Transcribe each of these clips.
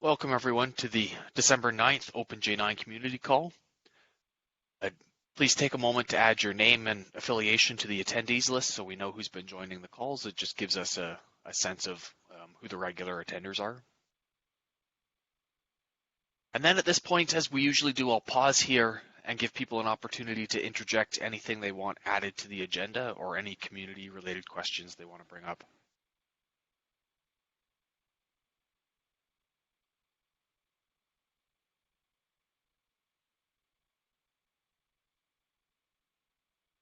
Welcome everyone to the December 9th OpenJ9 community call. Uh, Please take a moment to add your name and affiliation to the attendees list so we know who's been joining the calls. It just gives us a sense of who the regular attenders are. And then at this point, as we usually do, I'll pause here and give people an opportunity to interject anything they want added to the agenda or any community related questions they want to bring up.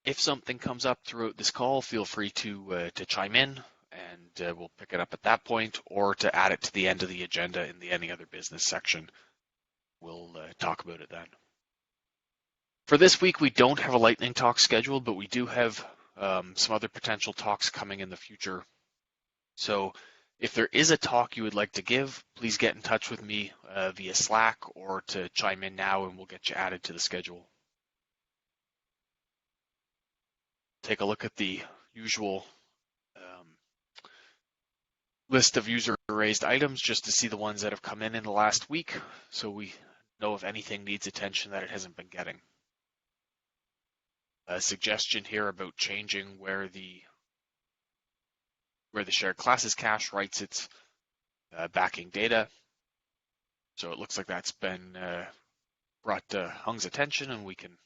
If something comes up throughout this call, feel free to chime in, and we'll pick it up at that point, or to add it to the end of the agenda in the any other business section. We'll talk about it then. For this week, we don't have a lightning talk scheduled, but we do have some other potential talks coming in the future. So if there is a talk you would like to give, please get in touch with me via Slack or to chime in now, and we'll get you added to the schedule. Take a look at the usual list of user-raised items just to see the ones that have come in the last week, so we know if anything needs attention that it hasn't been getting. A suggestion here about changing where the shared classes cache writes its backing data. So it looks like that's been brought to Hung's attention, and we can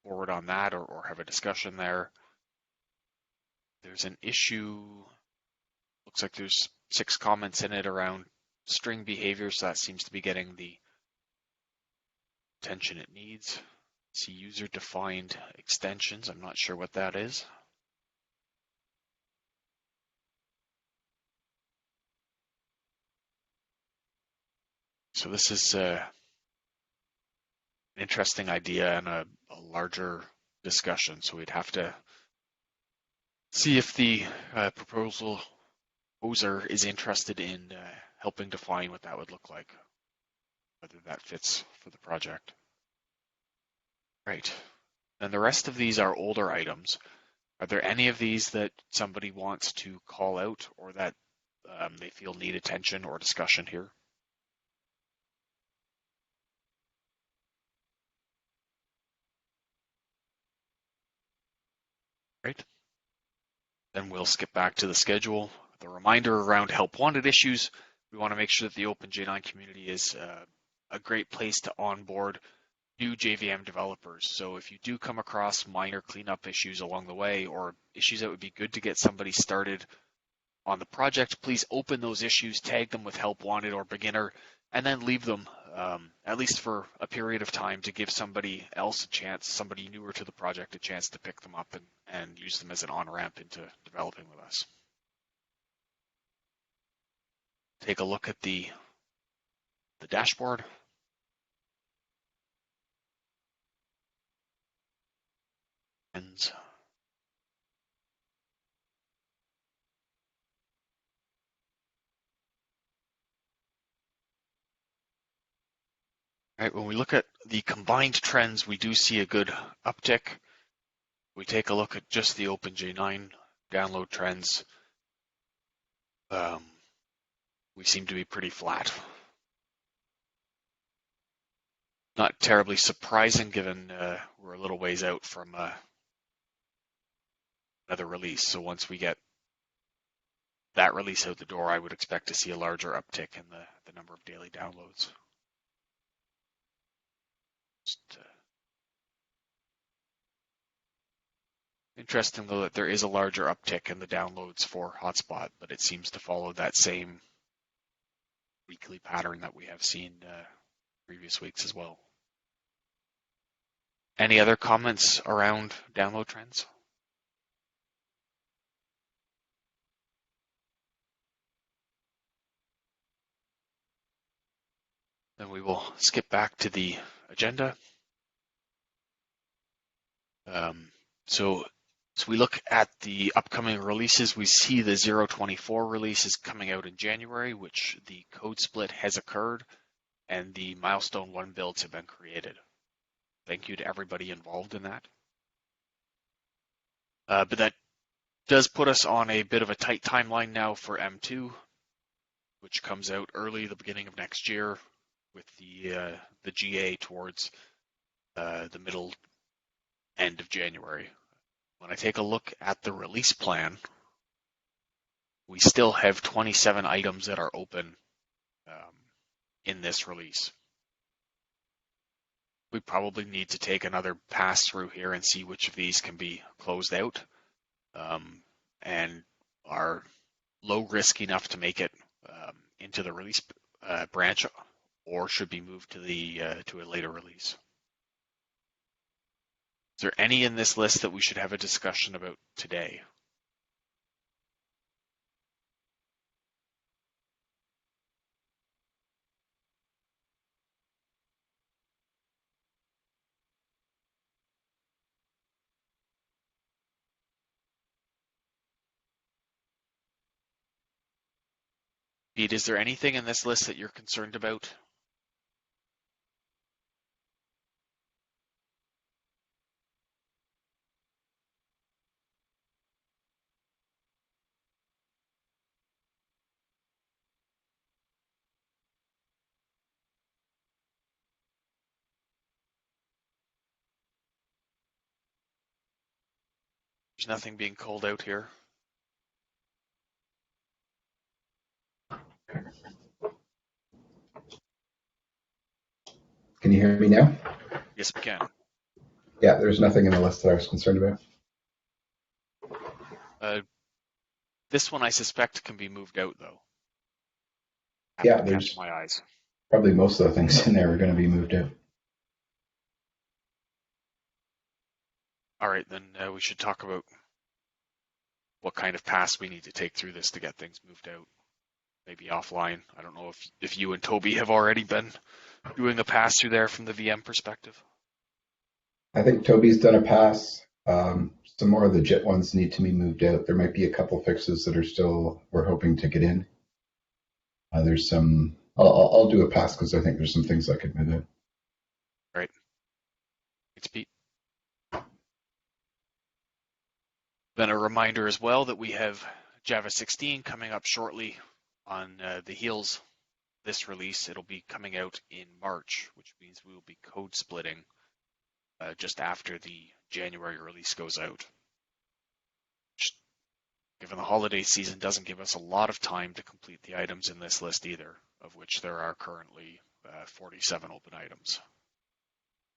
forward on that or have a discussion there. There's an issue. Looks like there's 6 comments in it around string behavior, so that seems to be getting the attention it needs. See user-defined extensions. I'm not sure what that is. So this is an interesting idea and a larger discussion. So we'd have to see if the proposer is interested in helping define what that would look like, whether that fits for the project. Right. And the rest of these are older items. Are there any of these that somebody wants to call out or that they feel need attention or discussion here? Right. Then we'll skip back to the schedule. The reminder around help wanted issues. We want to make sure that the OpenJ9 community is a great place to onboard new JVM developers. So if you do come across minor cleanup issues along the way or issues that would be good to get somebody started on the project, please open those issues, tag them with help wanted or beginner, and then leave them at least for a period of time to give somebody else a chance, somebody newer to the project, a chance to pick them up and use them as an on-ramp into developing with us. Take a look at the dashboard. And right, when we look at the combined trends, we do see a good uptick. We take a look at just the OpenJ9 download trends. We seem to be pretty flat. Not terribly surprising given we're a little ways out from another release. So once we get that release out the door, I would expect to see a larger uptick in the number of daily downloads. Interesting though that there is a larger uptick in the downloads for Hotspot, but it seems to follow that same weekly pattern that we have seen previous weeks as well. Any other comments around download trends? Then we will skip back to the agenda. So we look at the upcoming releases. We see the 0.24 release is coming out in January, which the code split has occurred, and the milestone 1 builds have been created. Thank you to everybody involved in that. But that does put us on a bit of a tight timeline now for M2. which comes out early the beginning of next year, with the GA towards the middle end of January. When I take a look at the release plan, we still have 27 items that are open in this release. We probably need to take another pass through here and see which of these can be closed out and are low risk enough to make it into the release branch, or should be moved to a later release. Is there any in this list that we should have a discussion about today? Pete, is there anything in this list that you're concerned about? There's nothing being called out here. Can you hear me now? Yes, we can. Yeah, there's nothing in the list that I was concerned about. This one I suspect can be moved out, though. Yeah, Catch there's my eyes. probably most of the things in there are going to be moved out. All right, then we should talk about what kind of pass we need to take through this to get things moved out. Maybe offline. I don't know if you and Toby have already been doing a pass through there from the VM perspective. I think Toby's done a pass. Some more of the JIT ones need to be moved out. There might be a couple fixes that are still, we're hoping to get in. There's some, I'll do a pass because I think there's some things I could move out. Right. Thanks, Pete. Then a reminder as well that we have Java 16 coming up shortly on the heels of this release. It'll be coming out in March, which means we will be code splitting just after the January release goes out. Which, given the holiday season, doesn't give us a lot of time to complete the items in this list either, of which there are currently 47 open items.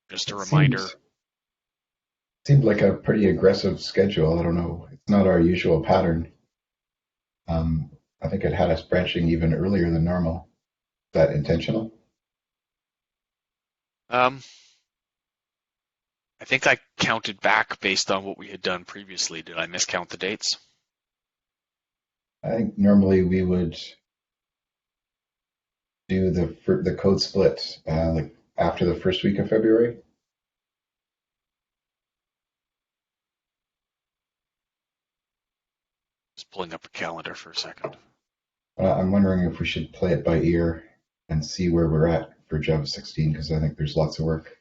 Just a reminder. Seemed like a pretty aggressive schedule. I don't know. It's not our usual pattern. I think it had us branching even earlier than normal. Is that intentional? I think I counted back based on what we had done previously. Did I miscount the dates? I think normally we would do the code split like after the first week of February. Just pulling up a calendar for a second. I'm wondering if we should play it by ear and see where we're at for Java 16, because I think there's lots of work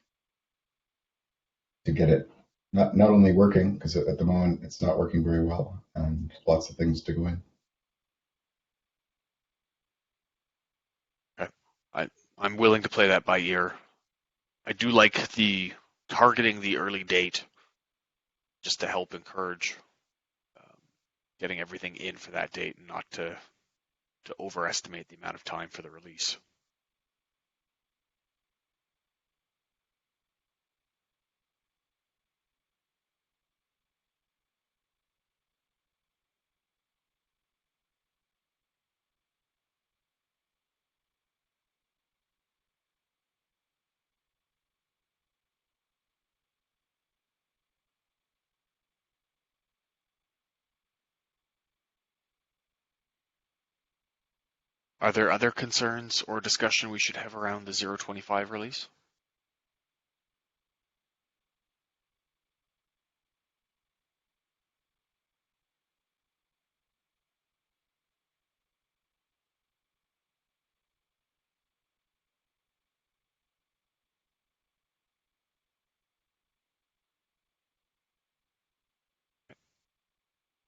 to get it not only working, because at the moment it's not working very well, and lots of things to go in. Okay. I'm willing to play that by ear. I do like the targeting the early date just to help encourage getting everything in for that date and not to overestimate the amount of time for the release. Are there other concerns or discussion we should have around the 0.25 release?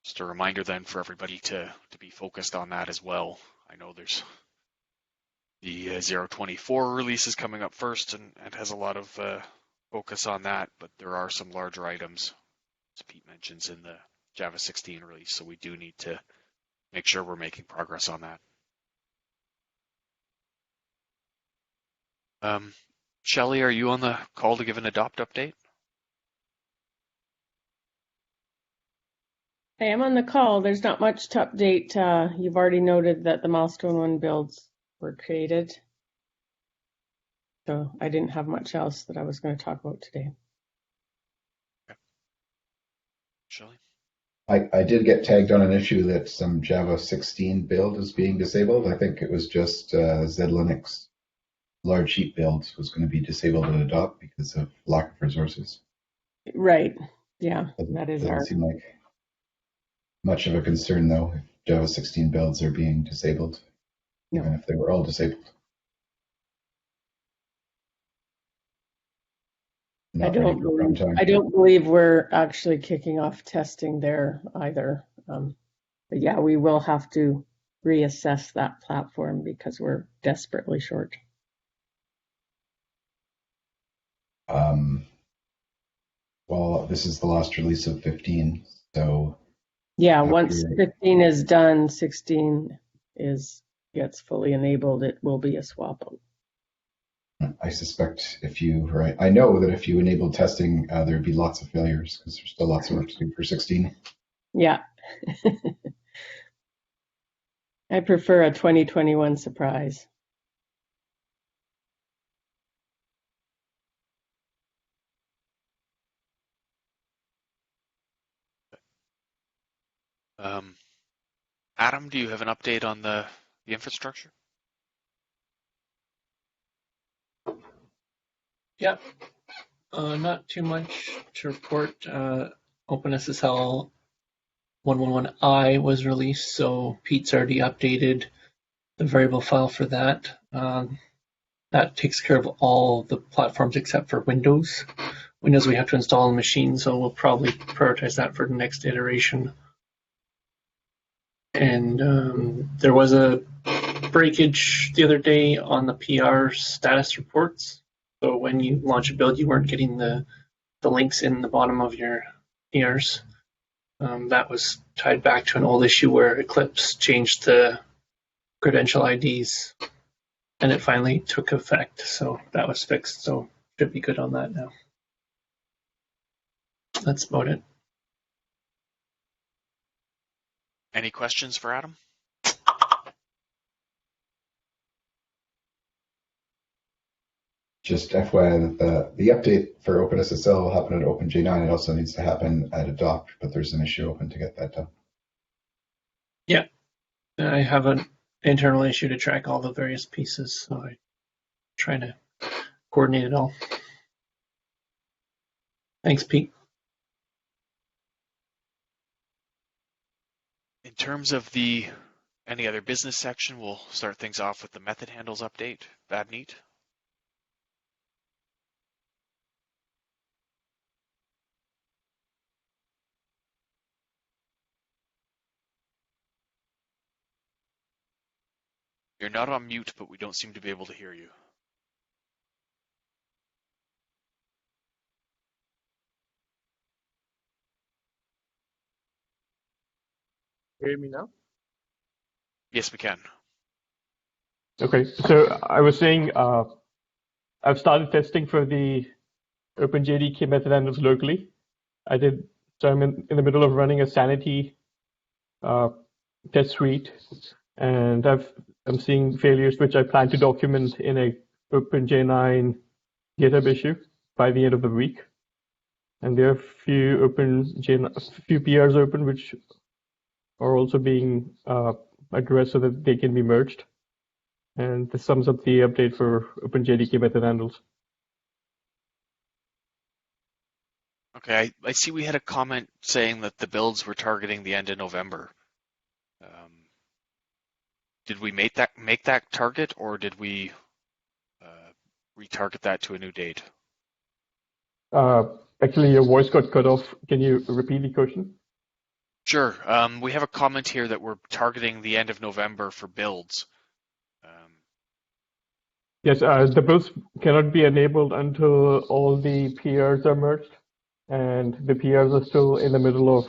Just a reminder then for everybody to be focused on that as well. I know there's The 0.24 release is coming up first and has a lot of focus on that, but there are some larger items, as Pete mentions, in the Java 16 release, so we do need to make sure we're making progress on that. Shelley, are you on the call to give an adopt update? I am on the call. There's not much to update. You've already noted that the milestone 1 builds were created. So I didn't have much else that I was going to talk about today. Okay. Shelley? I did get tagged on an issue that some Java 16 build is being disabled. I think it was just Z-Linux large sheet build was going to be disabled at adopt because of lack of resources. Right. Yeah, That doesn't seem like much of a concern, though, if Java 16 builds are being disabled, even if they were all disabled. I don't believe we're actually kicking off testing there either. But yeah, we will have to reassess that platform because we're desperately short. Well, this is the last release of 15, so yeah, once 15 is done, 16 gets fully enabled, it will be a swap out. I suspect I know that if you enable testing, there'd be lots of failures because there's still lots of work to do for 16. Yeah. I prefer a 2021 surprise. Adam, do you have an update on the infrastructure? Yeah, not too much to report. OpenSSL 111i was released, so Pete's already updated the variable file for that. That takes care of all the platforms except for Windows. Windows we have to install on the machine, so we'll probably prioritize that for the next iteration. And there was a breakage the other day on the PR status reports. So when you launch a build, you weren't getting the links in the bottom of your ears. That was tied back to an old issue where Eclipse changed the credential IDs and it finally took effect. So that was fixed. So should be good on that now. That's about it. Any questions for Adam? Just FYI that the update for OpenSSL will happen at OpenJ9. It also needs to happen at adopt, but there's an issue open to get that done. Yeah, I have an internal issue to track all the various pieces, so I'm trying to coordinate it all. Thanks, Pete. In terms of any other business section, we'll start things off with the method handles update. Bad neat. You're not on mute, but we don't seem to be able to hear you. Hear me now? Yes, we can. Okay, so I was saying I've started testing for the OpenJDK method handles locally. So I'm in the middle of running a sanity test suite, and I'm seeing failures which I plan to document in a OpenJ9 GitHub issue by the end of the week. And there are a few PRs open which are also being addressed so that they can be merged. And this sums up the update for OpenJDK method handles. Okay, I see we had a comment saying that the builds were targeting the end of November. Did we make that target, or did we retarget that to a new date? Actually, your voice got cut off. Can you repeat the question? Sure. We have a comment here that we're targeting the end of November for builds. Yes, the builds cannot be enabled until all the PRs are merged, and the PRs are still in the middle of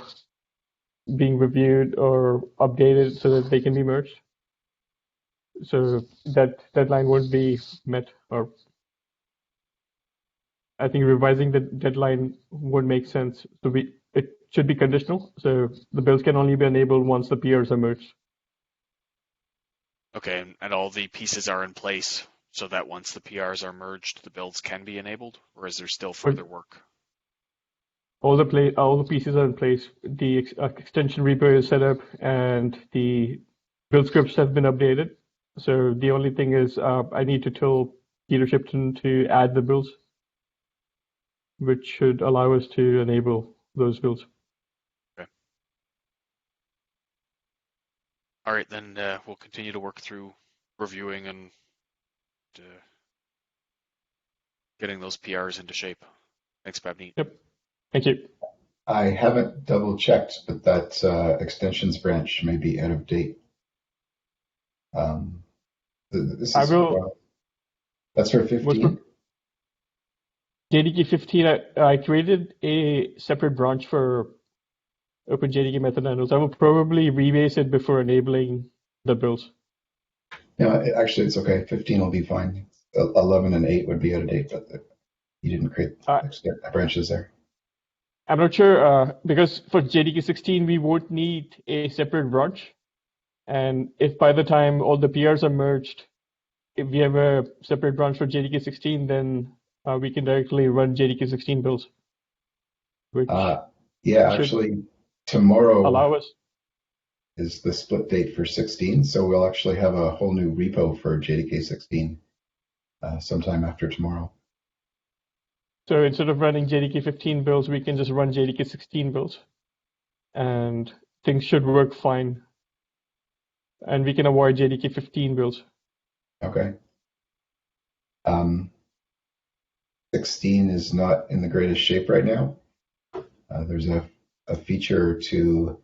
being reviewed or updated so that they can be merged. So that deadline won't be met, or I think revising the deadline would make sense. So it should be conditional. So the builds can only be enabled once the PRs are merged. Okay, and all the pieces are in place so that once the PRs are merged, the builds can be enabled, or is there still further work? All the pieces are in place. The extension repo is set up, and the build scripts have been updated. So the only thing is, I need to tell Peter Shipton to add the builds, which should allow us to enable those builds. Okay. All right, then we'll continue to work through reviewing and getting those PRs into shape. Thanks, Babneet. Yep. Thank you. I haven't double checked, but that extensions branch may be out of date. This is that's for 15. JDK 15. I created a separate branch for OpenJDK method handles. I will probably rebase it before enabling the builds. No, actually, it's okay. 15 will be fine. 11 and 8 would be out of date, but you didn't create branches there. I'm not sure, because for JDK 16, we won't need a separate branch. And if by the time all the PRs are merged, if we have a separate branch for JDK 16, then we can directly run JDK 16 builds. Which yeah, actually, tomorrow allow us. Is the split date for 16, so we'll actually have a whole new repo for JDK 16 sometime after tomorrow. So instead of running JDK 15 builds, we can just run JDK 16 builds, and things should work fine. And we can avoid JDK 15 builds. Okay. 16 is not in the greatest shape right now. There's a feature to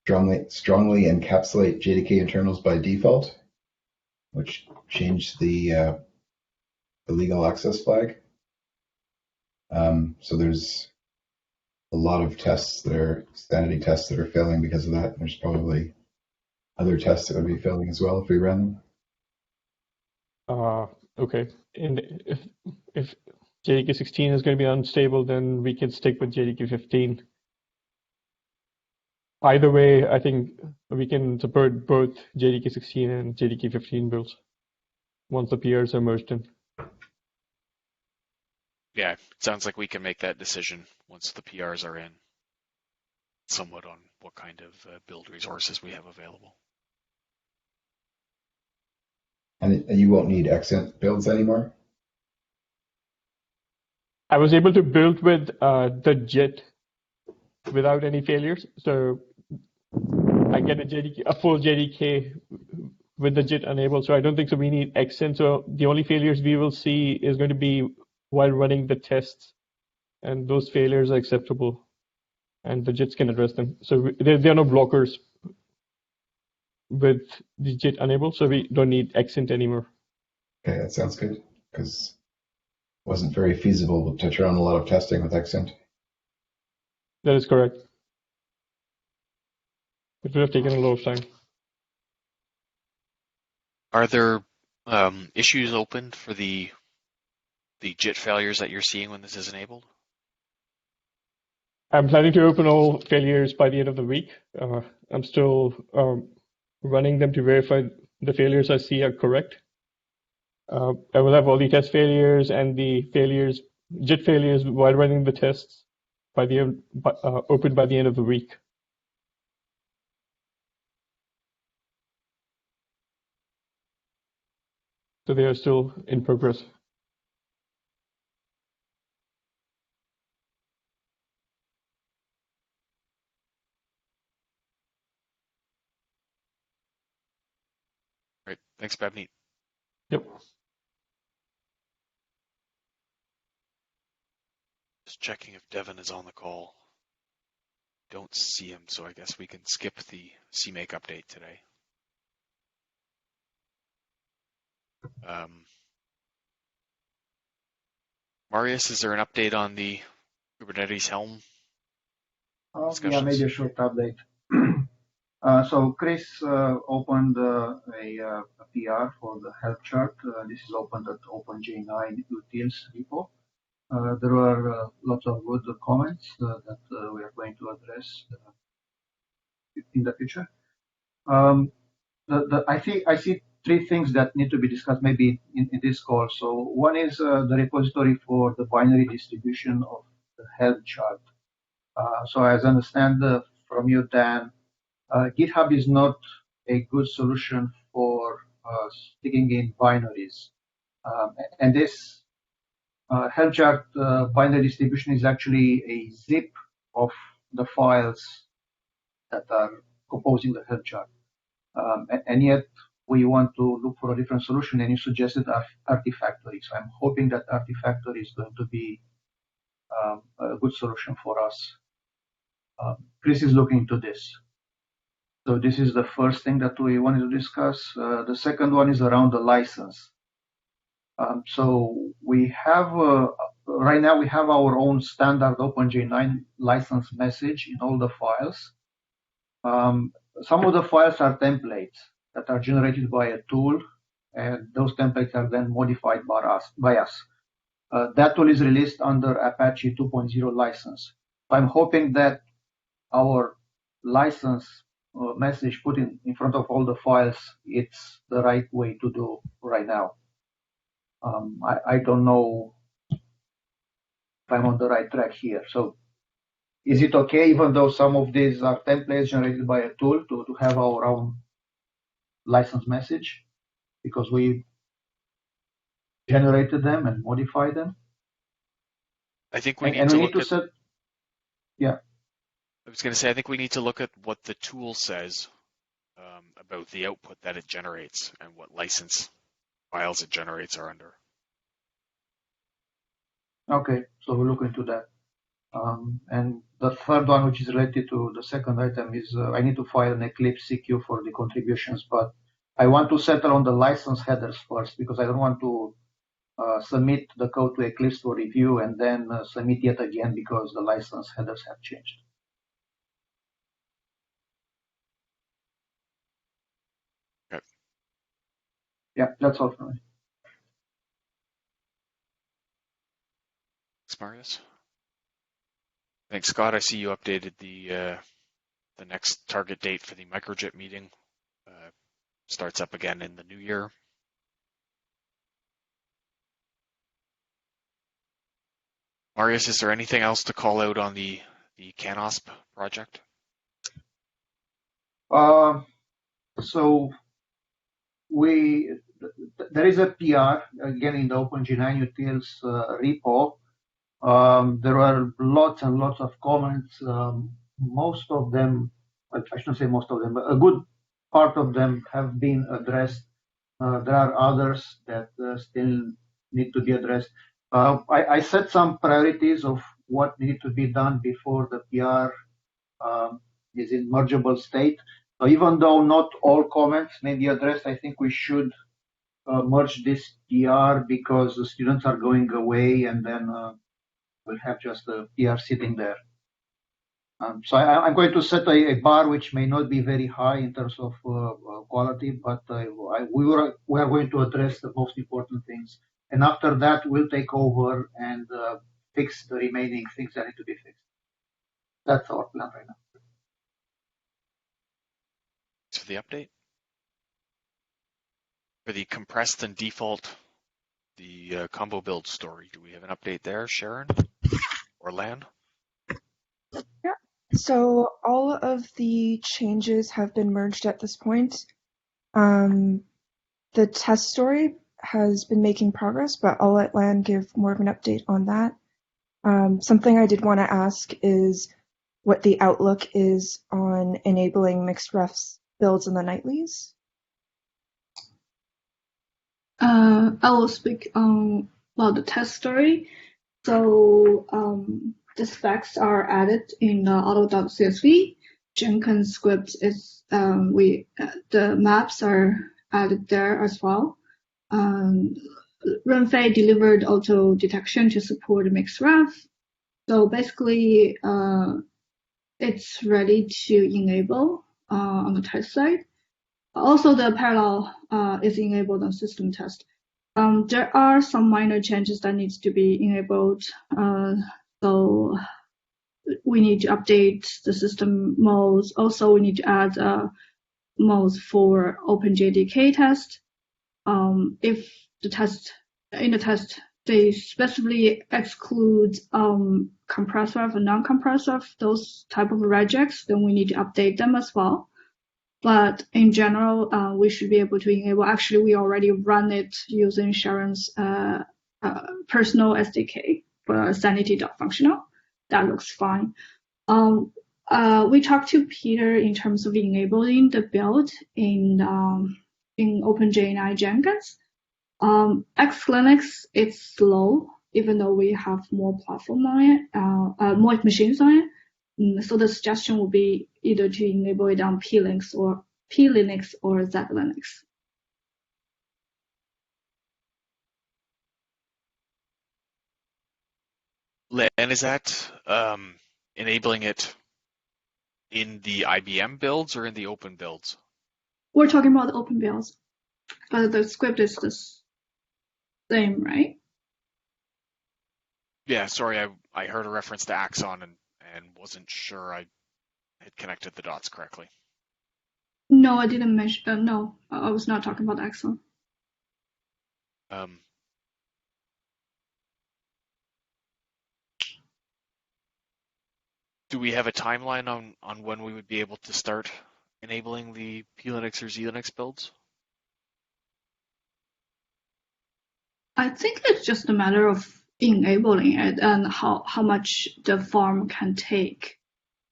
strongly encapsulate JDK internals by default, which changed the legal access flag. So there's a lot of tests that are sanity tests that are failing because of that. There's probably other tests that would be failing as well if we ran them. Okay. And if JDK 16 is going to be unstable, then we can stick with JDK 15. Either way, I think we can support both JDK 16 and JDK 15 builds once the PRs are merged in. Yeah, it sounds like we can make that decision once the PRs are in, somewhat on what kind of build resources we have available. And you won't need accent builds anymore? I was able to build with the JIT without any failures. So I get a full JDK with the JIT enabled. So I don't think so we need accent. So the only failures we will see is going to be while running the tests. And those failures are acceptable. And the JITs can address them. So there are no blockers with the JIT enabled. So we don't need accent anymore. Okay, that sounds good. Because it wasn't very feasible to run a lot of testing with accent. That is correct. It would have taken a lot of time. Are there issues open for the JIT failures that you're seeing when this is enabled? I'm planning to open all failures by the end of the week. I'm still running them to verify the failures I see are correct. I will have all the test failures and the failures, JIT failures, while running the tests open by the end of the week. So they are still in progress. Great. Thanks, Babneet. Yep. Just checking if Devin is on the call. Don't see him, so I guess we can skip the CMake update today. Marius, is there an update on the Kubernetes Helm Yeah, discussions? maybe a short update. So Chris opened a PR for the help chart. This is opened at OpenJ9 utils repo. There were lots of good comments that we are going to address in the future. I see three things that need to be discussed maybe in this call. So one is the repository for the binary distribution of the help chart. So as I understand from you, Dan, GitHub is not a good solution for sticking in binaries. And this help chart binary distribution is actually a zip of the files that are composing the help chart. And yet we want to look for a different solution, and you suggested Artifactory. So I'm hoping that Artifactory is going to be a good solution for us. Chris is looking into this. So this is the first thing that we wanted to discuss. The second one is around the license. So we have, right now we have our own standard OpenJ9 license message in all the files. Some of the files are templates that are generated by a tool, and those templates are then modified by us. That tool is released under Apache 2.0 license. I'm hoping that our license message put in front of all the files, it's the right way to do right now. I don't know if I'm on the right track here. So is it okay, even though some of these are templates generated by a tool, to have our own license message because we generated them and modified them? I think we need to look at. Set, yeah. I was going to say, I think we need to look at what the tool says about the output that it generates and what license files it generates are under. Okay, so we'll look into that. And the third one, which is related to the second item, is I need to file an Eclipse CQ for the contributions, but I want to settle on the license headers first because I don't want to submit the code to Eclipse for review and then submit yet again because the license headers have changed. Okay. Yeah, that's all for me. Thanks, Marius. Thanks, Scott. I see you updated the next target date for the microjit meeting. Starts up again in the new year. Marius, is there anything else to call out on the CANOSP project? So there is a PR again in the OpenJ9 utils repo. There are lots and lots of comments. Most of them, I shouldn't say most of them, but a good part of them have been addressed. There are others that still need to be addressed. I set some priorities of what needed to be done before the PR is in mergeable state. So even though not all comments may be addressed, I think we should merge this PR because the students are going away and then we'll have just the PR sitting there. So I'm going to set a bar which may not be very high in terms of quality, but we are going to address the most important things. And after that, we'll take over and fix the remaining things that need to be fixed. That's our plan right now. Thanks for the update. For the compressed and default, the combo build story, do we have an update there, Sharon or Lan? Yeah. So all of the changes have been merged at this point. The test story has been making progress, but I'll let Lan give more of an update on that. Something I did want to ask is what the outlook is on enabling mixed refs builds in the nightlies. I will speak on the test story. So the specs are added in auto.csv. Jenkins script is the maps are added there as well. Renfei delivered auto detection to support Mixref. So basically, it's ready to enable on the test side. Also, the parallel is enabled on system test. There are some minor changes that needs to be enabled. So we need to update the system modes. Also, we need to add modes for OpenJDK test. If the test in the test they specifically exclude compressed ref and non-compressed ref, those type of regex, then we need to update them as well. But in general, we should be able to enable. Actually, we already run it using Sharon's personal SDK for sanity.functional. That looks fine. We talked to Peter in terms of enabling the build in OpenJ9 Jenkins. X-Linux, it's slow, even though we have more platform on it, more machines on it. So the suggestion would be either to enable it on P-Linux or Z-Linux. And is that enabling it in the IBM builds or in the open builds? We're talking about the open builds, but the script is the same, right? Yeah, sorry, I heard a reference to Axon and wasn't sure I had connected the dots correctly. No, I didn't mention. No, I was not talking about Axon. Do we have a timeline on when we would be able to start enabling the P-Linux or Z-Linux builds? I think it's just a matter of enabling it and how much the farm can take.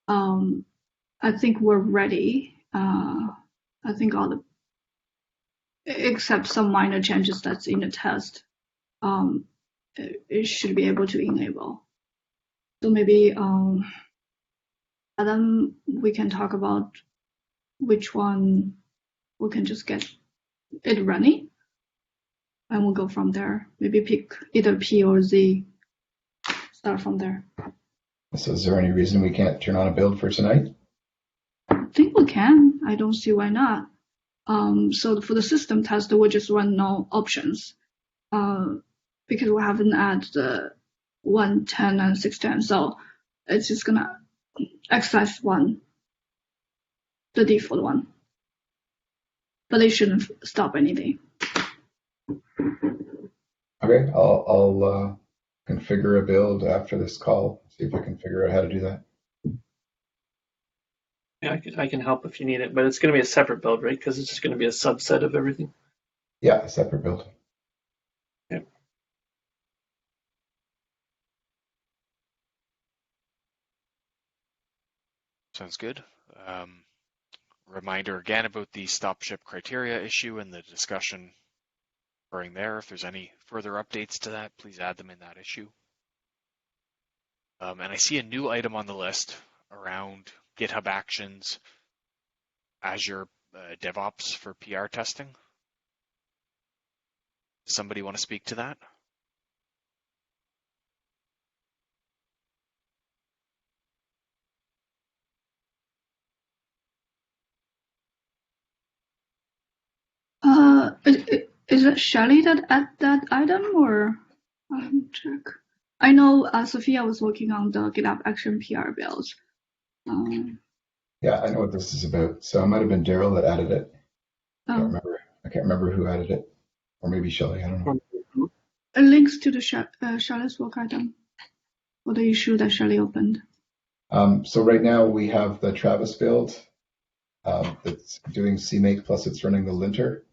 I think we're ready. I think all the, except some minor changes that's in the test, it should be able to enable. So maybe Adam, we can talk about which one we can just get it running, and we'll go from there. Maybe pick either P or Z. Start from there. So is there any reason we can't turn on a build for tonight? I think we can. I don't see why not. So for the system test, we'll just run no options because we haven't added the 110 and 610. So it's just gonna exercise one, the default one. But it shouldn't stop anything. Okay, I'll configure a build after this call, see if I can figure out how to do that. Yeah, I can help if you need it, but it's going to be a separate build, right? Because it's just going to be a subset of everything. Yeah, a separate build. Yep. Sounds good. Reminder again about the stop ship criteria issue and the discussion occurring there. If there's any further updates to that, please add them in that issue. And I see a new item on the list around GitHub Actions, Azure DevOps for PR testing. Does somebody want to speak to that? Is it Shelly that add that item, or I have to check? I know Sophia was working on the GitHub Action PR builds. Yeah, I know what this is about. So it might have been Daryl that added it. I can't remember who added it, or maybe Shelly. I don't know. It links to the Shelly's work item, or the issue that Shelly opened. So right now we have the Travis build that's doing CMake plus it's running the linter.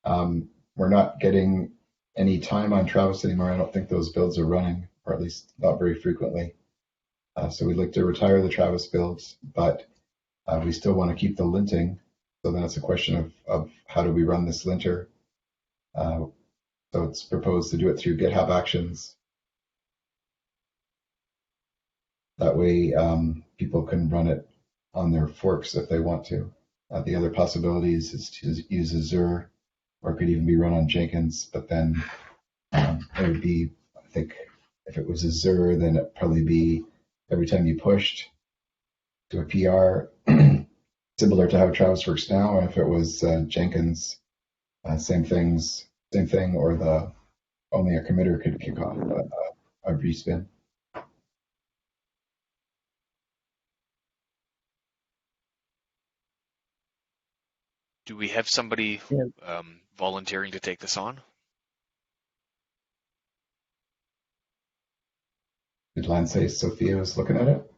We're not getting any time on Travis anymore. I don't think those builds are running, or at least not very frequently. So we'd like to retire the Travis builds, but we still want to keep the linting. So then it's a question of how do we run this linter? So it's proposed to do it through GitHub Actions. That way people can run it on their forks if they want to. The other possibilities is to use Azure, or it could even be run on Jenkins, but then It would be, I think, if it was Azure, then it'd probably be every time you pushed to a PR, similar to how Travis works now. And if it was Jenkins, same thing, or the only a committer could kick off a respin. Do we have somebody volunteering to take this on? Did Lance say Sophia was looking at it?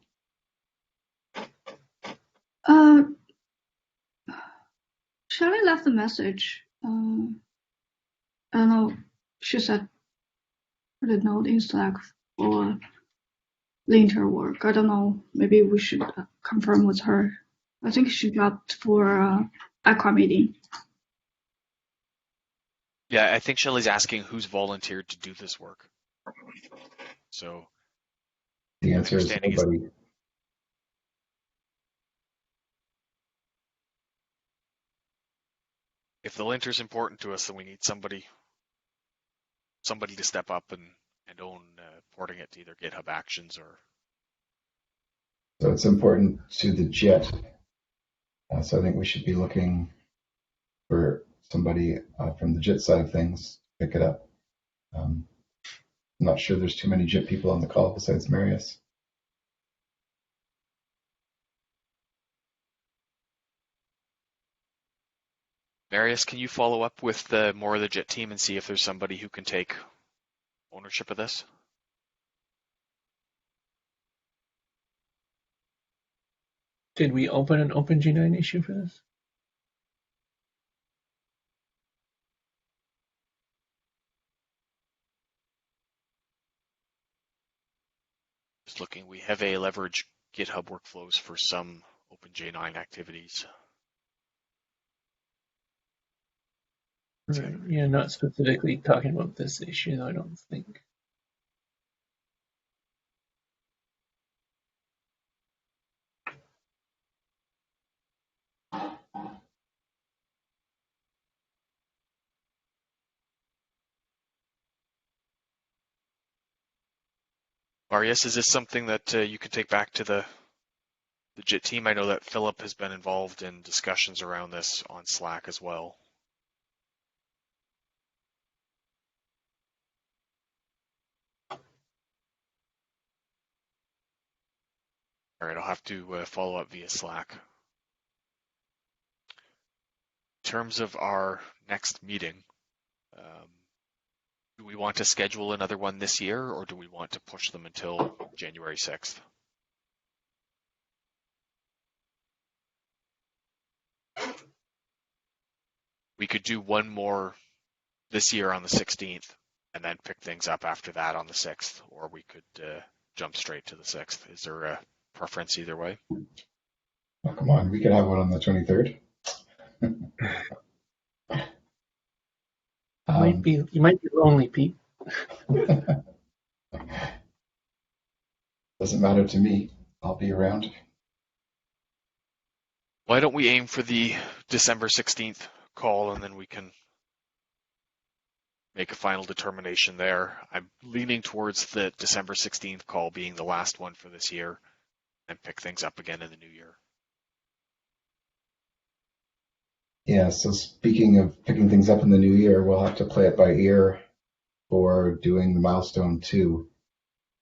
Shelley left a message. I don't know. She said put a note in Slack for linter work. I don't know. Maybe we should confirm with her. I think she got for Aqua meeting. Yeah, I think Shelley's asking who's volunteered to do this work. So the answer is nobody. If the linter's important to us, then we need somebody to step up and own porting it to either GitHub Actions or. So it's important to the JIT. So I think we should be looking for somebody from the JIT side of things to pick it up. I'm not sure there's too many JIT people on the call besides Marius. Marius, can you follow up with more of the JIT team and see if there's somebody who can take ownership of this? Did we open an OpenJ9 issue for this? Just looking, we have a leverage GitHub workflows for some OpenJ9 activities. Right. Yeah, not specifically talking about this issue, though, I don't think. Marius, is this something that you could take back to the JIT team? I know that Philip has been involved in discussions around this on Slack as well. All right, I'll have to follow up via Slack. In terms of our next meeting, do we want to schedule another one this year, or do we want to push them until January 6th? We could do one more this year on the 16th and then pick things up after that on the 6th, or we could jump straight to the 6th. Is there a preference either way? Oh, come on, we could have one on the 23rd. You might be lonely, Pete. Doesn't matter to me. I'll be around. Why don't we aim for the December 16th call, and then we can make a final determination there. I'm leaning towards the December 16th call being the last one for this year, and pick things up again in the new year. Yeah, so speaking of picking things up in the new year, we'll have to play it by ear for doing the milestone 2.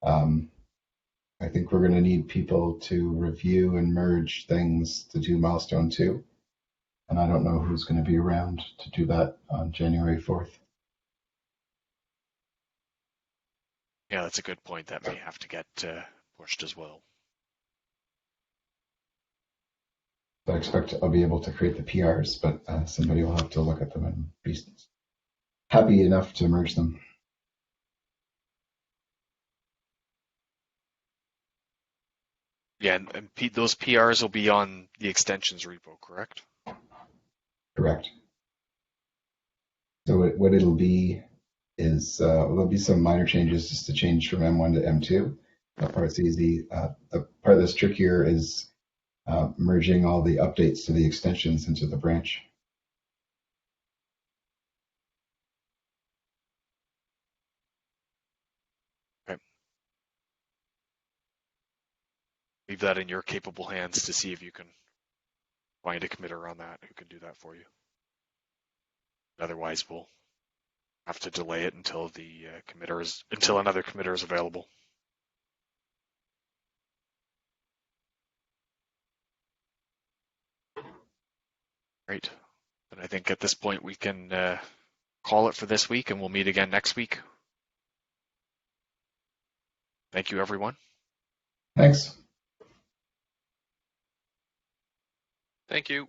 I think we're going to need people to review and merge things to do milestone 2. And I don't know who's going to be around to do that on January 4th. Yeah, that's a good point. That may have to get pushed as well. I expect I'll be able to create the PRs, but somebody will have to look at them and be happy enough to merge them. Yeah, and Pete, those PRs will be on the extensions repo, correct? Correct. So what it'll be is there'll be some minor changes just to change from M1 to M2. That part's easy. The part that's trickier is merging all the updates to the extensions into the branch. leave that in your capable hands to see if you can find a committer on that who can do that for you. Otherwise, we'll have to delay it until until another committer is available. Great. And I think at this point we can call it for this week, and we'll meet again next week. Thank you, everyone. Thanks. Thank you.